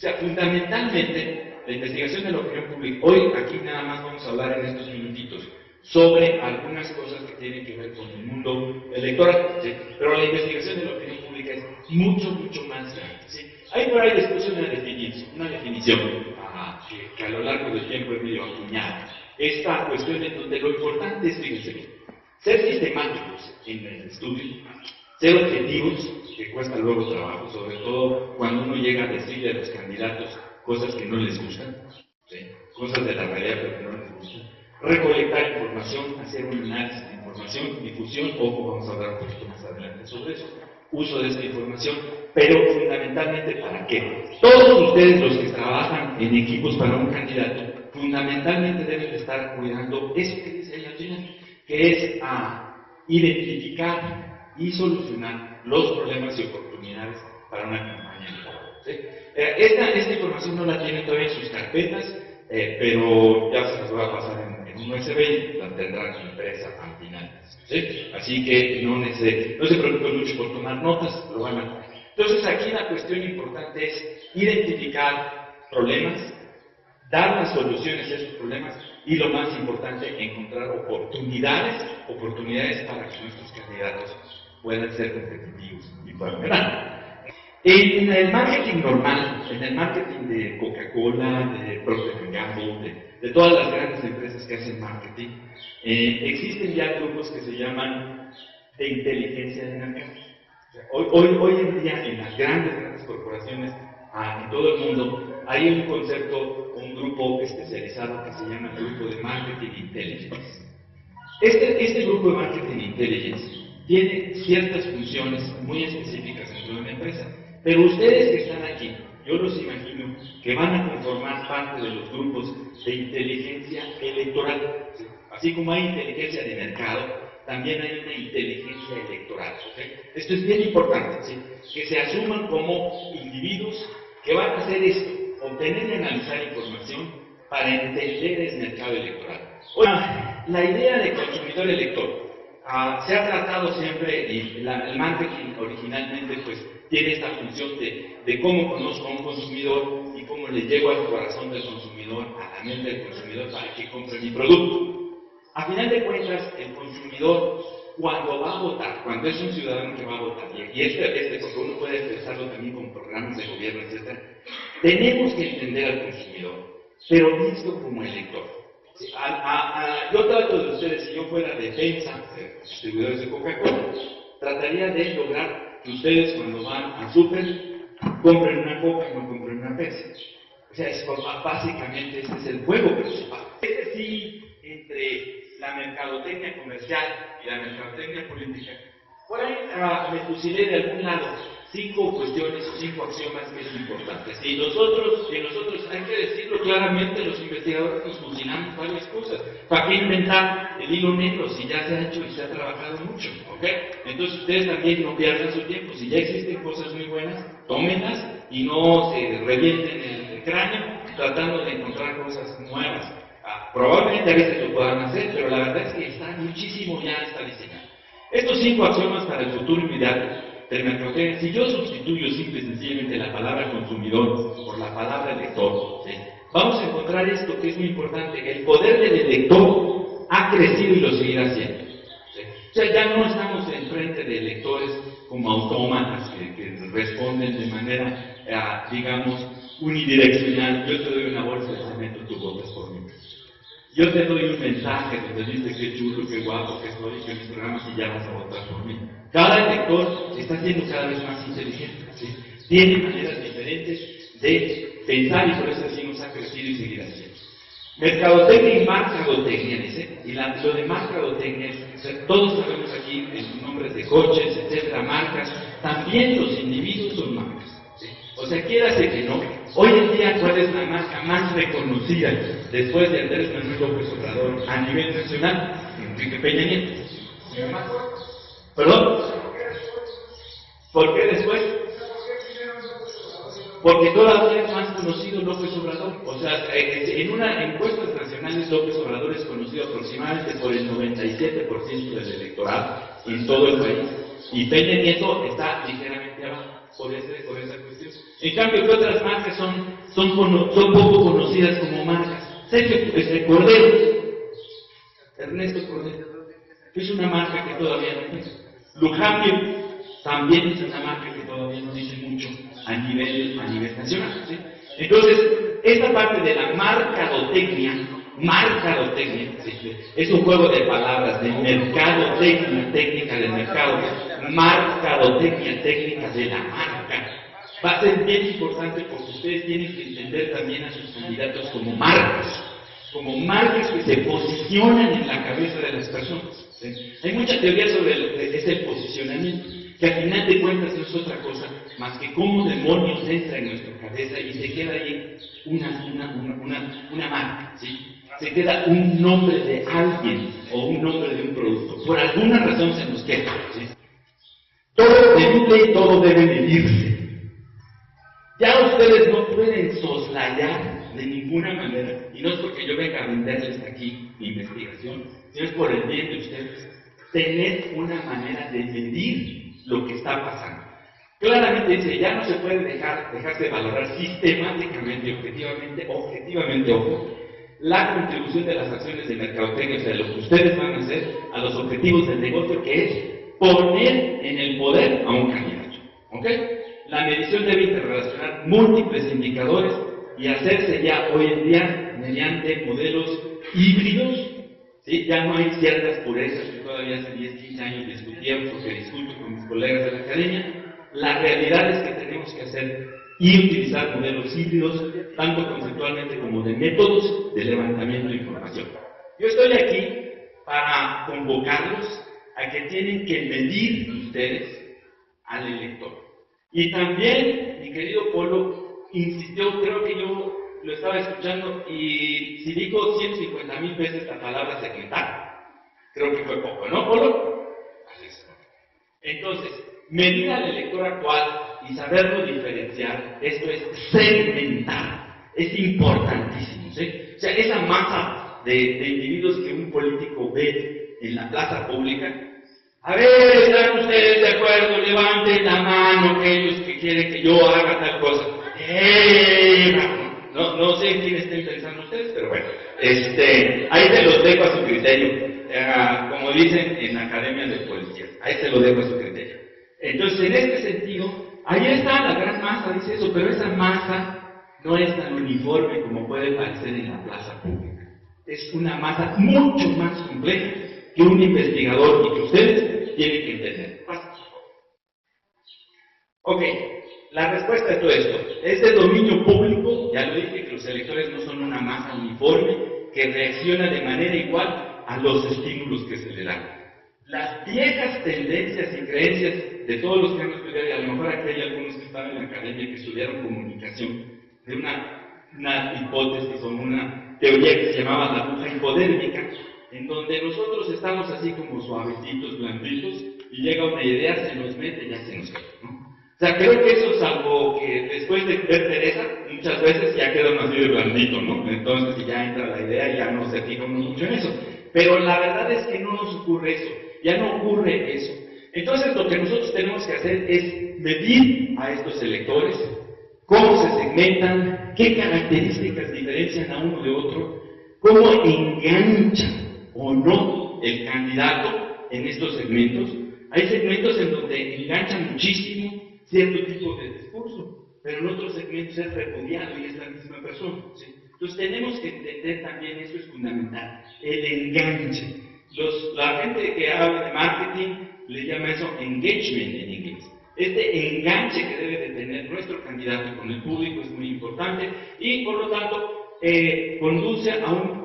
sea, fundamentalmente, la investigación de la opinión pública, hoy aquí nada más vamos a hablar en estos minutitos sobre algunas cosas que tienen que ver con el mundo electoral, ¿sí? Pero la investigación de la opinión pública es mucho, mucho más grande, ¿sí? Hay por ahí después una definición que a lo largo del tiempo he medio acuñado. Esta cuestión en donde lo importante es, fíjense, ser sistemáticos en el estudio, ser objetivos, que cuesta luego trabajo, sobre todo cuando uno llega a decirle a los candidatos cosas que no les gustan, ¿sí? Cosas de la realidad pero que no les gustan. Recolectar información, hacer un análisis de información, difusión, ojo, vamos a hablar un poquito más adelante sobre eso, uso de esta información, pero fundamentalmente ¿para qué? Todos ustedes los que trabajan en equipos para un candidato, fundamentalmente deben estar cuidando eso que dice ahí al final, que es identificar y solucionar los problemas y oportunidades para una campaña electoral, ¿sí? Esta información no la tienen todavía en sus carpetas, pero ya se las voy a pasar en un USB y la tendrán impresa al final, ¿sí? Así que no se preocupen mucho por tomar notas, lo van a... Entonces aquí la cuestión importante es identificar problemas, dar las soluciones a esos problemas y lo más importante, encontrar oportunidades para que nuestros candidatos puedan ser competitivos y puedan ganar. En el marketing normal, en el marketing de Coca-Cola, de Procter & Gamble, de todas las grandes empresas que hacen marketing, existen ya grupos que se llaman de inteligencia de mercado. Hoy en día en las grandes corporaciones en todo el mundo hay un concepto, un grupo especializado que se llama el Grupo de Marketing Intelligence. Este grupo de Marketing Intelligence tiene ciertas funciones muy específicas dentro de una empresa, pero ustedes que están aquí, yo los imagino que van a conformar parte de los grupos de inteligencia electoral. ¿Sí? Así como hay inteligencia de mercado, también hay una inteligencia electoral. ¿Okay? Esto es bien importante, ¿sí? Que se asuman como individuos que van a hacer esto, obtener y analizar información para entender el mercado electoral. La idea de consumidor elector se ha tratado siempre, y el marketing originalmente pues tiene esta función de cómo conozco a un consumidor y cómo le llego al corazón del consumidor, a la mente del consumidor para que compre mi producto. A final de cuentas, el consumidor, cuando va a votar, cuando es un ciudadano que va a votar, y porque uno puede expresarlo también con programas de gobierno, etc., tenemos que entender al consumidor, pero visto como elector. Yo trato de ustedes, si yo fuera defensa de distribuidores de Coca-Cola, trataría de lograr que ustedes cuando van al súper compren una Coca y no compren una Pepsi. O sea, básicamente ese es el juego principal. Es decir, entre la mercadotecnia comercial y la mercadotecnia política, por ahí me fusilé de algún lado 5 cuestiones o 5 axiomas que es importante. Y nosotros, hay que decirlo claramente, los investigadores nos fusilamos varias cosas. ¿Para qué inventar el hilo negro si ya se ha hecho y se ha trabajado mucho? ¿Okay? Entonces ustedes también no pierdan su tiempo. Si ya existen cosas muy buenas, tómenlas y no se revienten el cráneo tratando de encontrar cosas nuevas. Probablemente a veces lo puedan hacer, pero la verdad es que muchísimo ya está diseñado. Estos 5 axiomas para el futuro inmediato del mercadotecnia, si yo sustituyo simple y sencillamente la palabra consumidor por la palabra elector, ¿sí? Vamos a encontrar esto que es muy importante. El poder del elector ha crecido y lo seguirá siendo. ¿Sí? O sea, ya no estamos enfrente de electores como autómatas que responden de manera, digamos, unidireccional. Yo te doy una bolsa de cemento, tú votas por mí. Yo te doy un mensaje donde dice qué chulo, qué guapo, que soy, que mis programas y ya vas a votar por mí. Cada elector está siendo cada vez más inteligente, ¿sí? Tiene maneras diferentes de pensar y por eso así nos ha crecido y seguirá siendo. Mercadotecnia y marcadotecnia, dice, y lo de marcadotecnia es, todos sabemos aquí nombres de coches, etcétera, marcas, también los individuos son marcas. ¿Sí? O sea, quiérase que no, hoy en día, ¿cuál es la marca más reconocida después de Andrés Manuel López Obrador a nivel nacional? Enrique Peña Nieto. ¿Perdón? ¿Por qué después? Porque todavía es más conocido López Obrador. O sea, en una encuesta nacionales López Obrador es conocido aproximadamente por el 97% del electorado en todo el país. Y Peña Nieto está ligeramente abajo por esa cuestión. En cambio, ¿qué otras marcas son son poco conocidas como marcas. Sergio Cordero, Ernesto Cordero, es una marca que todavía no es. Lujambio también es una marca que todavía no dice mucho a nivel nacional, ¿sí? Entonces, esta parte de la mercadotecnia, ¿sí? Es un juego de palabras, de mercadotecnia, técnica del mercado, mercadotecnia, técnica de la marca. Va a ser bien importante porque ustedes tienen que entender también a sus candidatos como marcas que se posicionan en la cabeza de las personas, ¿sí? Hay mucha teoría sobre ese posicionamiento, que al final de cuentas no es otra cosa más que cómo demonios entra en nuestra cabeza y se queda ahí una marca, ¿sí? Se queda un nombre de alguien o un nombre de un producto. Por alguna razón se nos queda, ¿sí? Todo debe y todo debe medirse. Ya ustedes no pueden soslayar de ninguna manera, y no es porque yo venga a venderles aquí mi investigación, sino es por el bien de ustedes, tener una manera de medir lo que está pasando. Claramente dice, ya no se puede dejarse de valorar sistemáticamente, objetivamente, ojo, la contribución de las acciones de mercadotecnia, o sea, lo que ustedes van a hacer a los objetivos del negocio, que es poner en el poder a un candidato, ¿ok? La medición debe interrelacionar múltiples indicadores y hacerse ya hoy en día mediante modelos híbridos, ¿sí? Ya no hay ciertas purezas que todavía hace 10, 15 años discutíamos o que discuto con mis colegas de la academia. La realidad es que tenemos que hacer y utilizar modelos híbridos, tanto conceptualmente como de métodos de levantamiento de información. Yo estoy aquí para convocarlos a que tienen que medir ustedes al elector. Y también, mi querido Polo insistió, creo que yo lo estaba escuchando, y si dijo 150,000 veces la palabra segmentar, creo que fue poco, ¿no, Polo? Entonces, medir al elector actual y saberlo diferenciar, esto es segmentar, es importantísimo, ¿sí? O sea, esa masa de individuos que un político ve en la plaza pública, a ver, ¿están ustedes de acuerdo? Levanten la mano aquellos que quieren que yo haga tal cosa. No sé en quién estén pensando ustedes, pero bueno, ahí se los dejo a su criterio, como dicen en la Academia de Policía, ahí se los dejo a su criterio. Entonces, en este sentido, ahí está la gran masa, dice eso, pero esa masa no es tan uniforme como puede parecer en la plaza pública. Es una masa mucho más compleja que un investigador y que ustedes tienen que entender. Ok, la respuesta a todo esto es de dominio público. Ya lo dije, que los electores no son una masa uniforme que reacciona de manera igual a los estímulos que se le dan. Las viejas tendencias y creencias de todos los que han estudiado, y a lo mejor aquí hay algunos que están en la academia que estudiaron comunicación, de una hipótesis o una teoría que se llamaba la aguja hipodérmica, en donde nosotros estamos así como suavecitos, blanditos, y llega una idea, se nos mete y ya se nos queda, ¿no? O sea, creo que eso es algo que después de ver Teresa, muchas veces ya queda uno así de blandito, ¿no? Entonces, si ya entra la idea, ya no se fija uno mucho en eso. Pero la verdad es que no nos ocurre eso, ya no ocurre eso. Entonces, lo que nosotros tenemos que hacer es medir a estos electores, cómo se segmentan, qué características diferencian a uno de otro, cómo enganchan o no el candidato en estos segmentos. Hay segmentos en donde enganchan muchísimo cierto tipo de discurso, pero en otros segmentos es repudiado y es la misma persona, ¿sí? Entonces tenemos que entender también, eso es fundamental, el enganche. La gente que habla de marketing le llama eso engagement en inglés. Este enganche que debe de tener nuestro candidato con el público es muy importante y por lo tanto conduce a un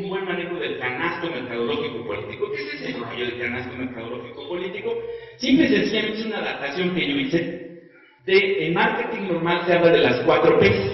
buen manejo del canasto mercadológico político. ¿Qué es ese rollo del canasto mercadológico político? Simple y sencillamente es una adaptación que yo hice. En marketing normal se habla de las 4 P's.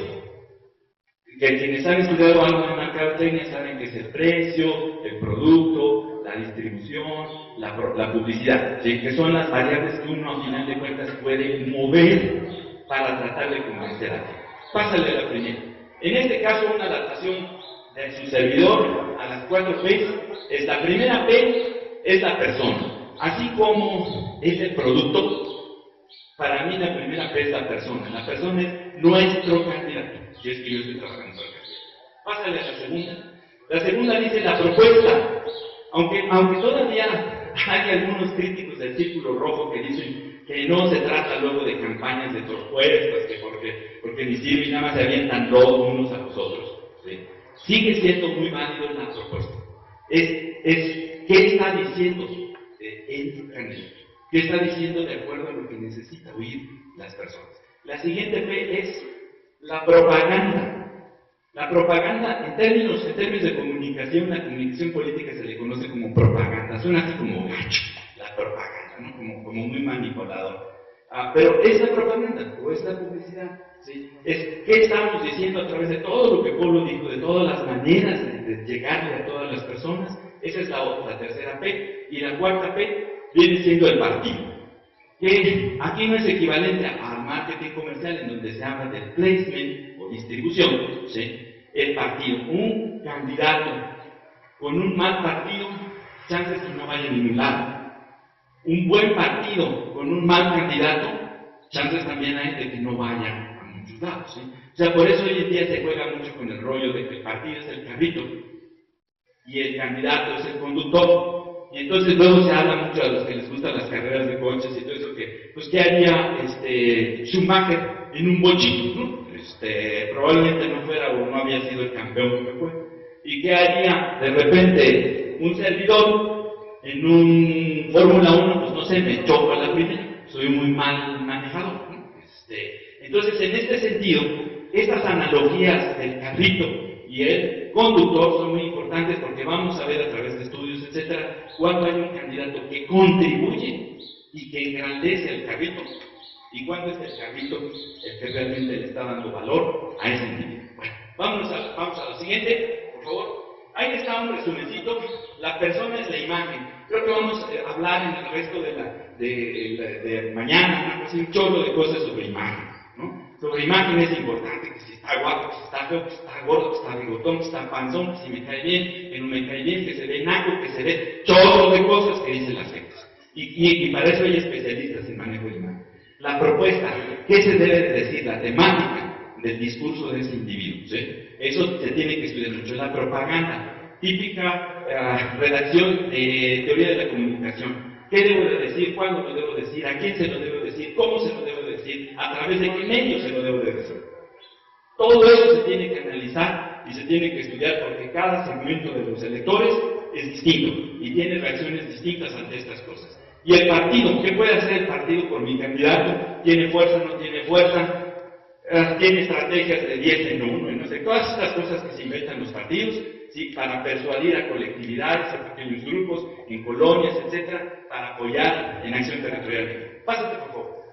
Que quienes han estudiado algo de mercadotecnia saben que es el precio, el producto, la distribución, la publicidad, ¿sí? Que son las variables que uno a final de cuentas puede mover para tratar de convencer a alguien. Pásale a la primera. En este caso, una adaptación de su servidor a las 4 P's es la primera P, es la persona. Así como es el producto, para mí la primera P es la persona. La persona es nuestro candidato, si es que yo estoy trabajando por el candidato. Pásale a la segunda. La segunda dice la propuesta. Aunque todavía hay algunos críticos del Círculo Rojo que dicen que no se trata luego de campañas de propuestas, que porque ni sirve y nada más se avientan todos unos a los otros. ¿Sí? Sigue siendo muy válido la propuesta. ¿Qué está diciendo el candidato? ¿Qué está diciendo de acuerdo a lo que necesita oír las personas? La siguiente P es la propaganda. La propaganda, en términos de comunicación, la comunicación política se le conoce como propaganda. Suena así como gacho, la propaganda, ¿no? Como muy manipulador. Pero esta propaganda o esta publicidad, ¿sí? Es qué estamos diciendo a través de todo lo que Pablo dijo, de todas las maneras de llegarle a todas las personas. Esa es la tercera P. Y la cuarta P viene siendo el partido. Que aquí no es equivalente al marketing comercial, en donde se habla de placement o distribución, ¿sí? El partido. Un candidato con un mal partido, chances que no vaya a ningún lado. Un buen partido con un mal candidato, chances también hay de que no vaya a muchos lados, ¿sí? O sea, por eso hoy en día se juega mucho con el rollo de que el partido es el carrito y el candidato es el conductor. Y entonces luego se habla mucho a los que les gustan las carreras de coches y todo eso, que, pues, ¿qué haría Schumacher en un bochito, ¿no? Probablemente no fuera o no había sido el campeón que fue. ¿Y qué haría de repente un servidor en un Fórmula 1? Pues no sé, me choco a la primera, soy muy mal manejador, ¿no? Entonces, en este sentido, estas analogías del carrito y el conductor son muy importantes porque vamos a ver a través de estudios, etcétera, cuándo hay un candidato que contribuye y que engrandece el carrito y cuándo es el carrito el que realmente le está dando valor a ese individuo. Bueno, vamos a lo siguiente, por favor. Ahí está un resumencito. La persona es la imagen. Creo que vamos a hablar en el resto de mañana, un chorro de cosas sobre imagen, ¿no? Sobre imagen es importante, que si está guapo, que si está feo, que si está gordo, que si está bigotón, que si está panzón, que si me cae bien, que no me cae bien, que se ve naco, que se ve chorro de cosas que dicen las gentes. Y para eso hay especialistas en manejo de imagen. La propuesta, ¿qué se debe de decir? La temática del discurso de ese individuo, ¿sí? Eso se tiene que estudiar mucho. La propaganda, típica redacción de teoría de la comunicación. ¿Qué debo de decir? ¿Cuándo lo debo decir? ¿A quién se lo debo decir? ¿Cómo se lo debo decir? ¿A través de qué medios se lo debo de decir? Todo eso se tiene que analizar y se tiene que estudiar porque cada segmento de los electores es distinto y tiene reacciones distintas ante estas cosas. Y el partido, ¿qué puede hacer el partido por mi candidato? ¿Tiene fuerza, no tiene fuerza? ¿Tiene estrategias de 10 en 1? No sé, todas estas cosas que se inventan los partidos, ¿sí? Para persuadir a colectividades, a pequeños grupos, en colonias, etcétera, para apoyar en acción territorial. Pásate, por favor.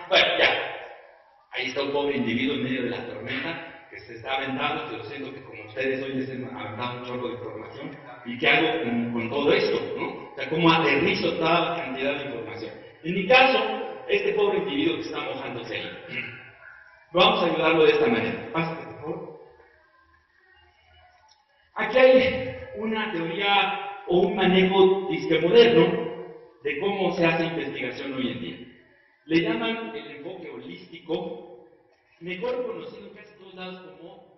Bueno, ya. Ahí está un pobre individuo en medio de la tormenta que se está aventando. Yo siento que como ustedes hoy les han aventado un chorro de información. ¿Y qué hago con todo esto? ¿No? O sea, ¿cómo aterrizo toda la cantidad de información? En mi caso, este pobre individuo que está mojándose ahí, vamos a ayudarlo de esta manera. Pásate, por favor. Aquí hay una teoría o un manejo disque moderno de cómo se hace investigación hoy en día. Le llaman el enfoque holístico, mejor conocido en casi todos lados como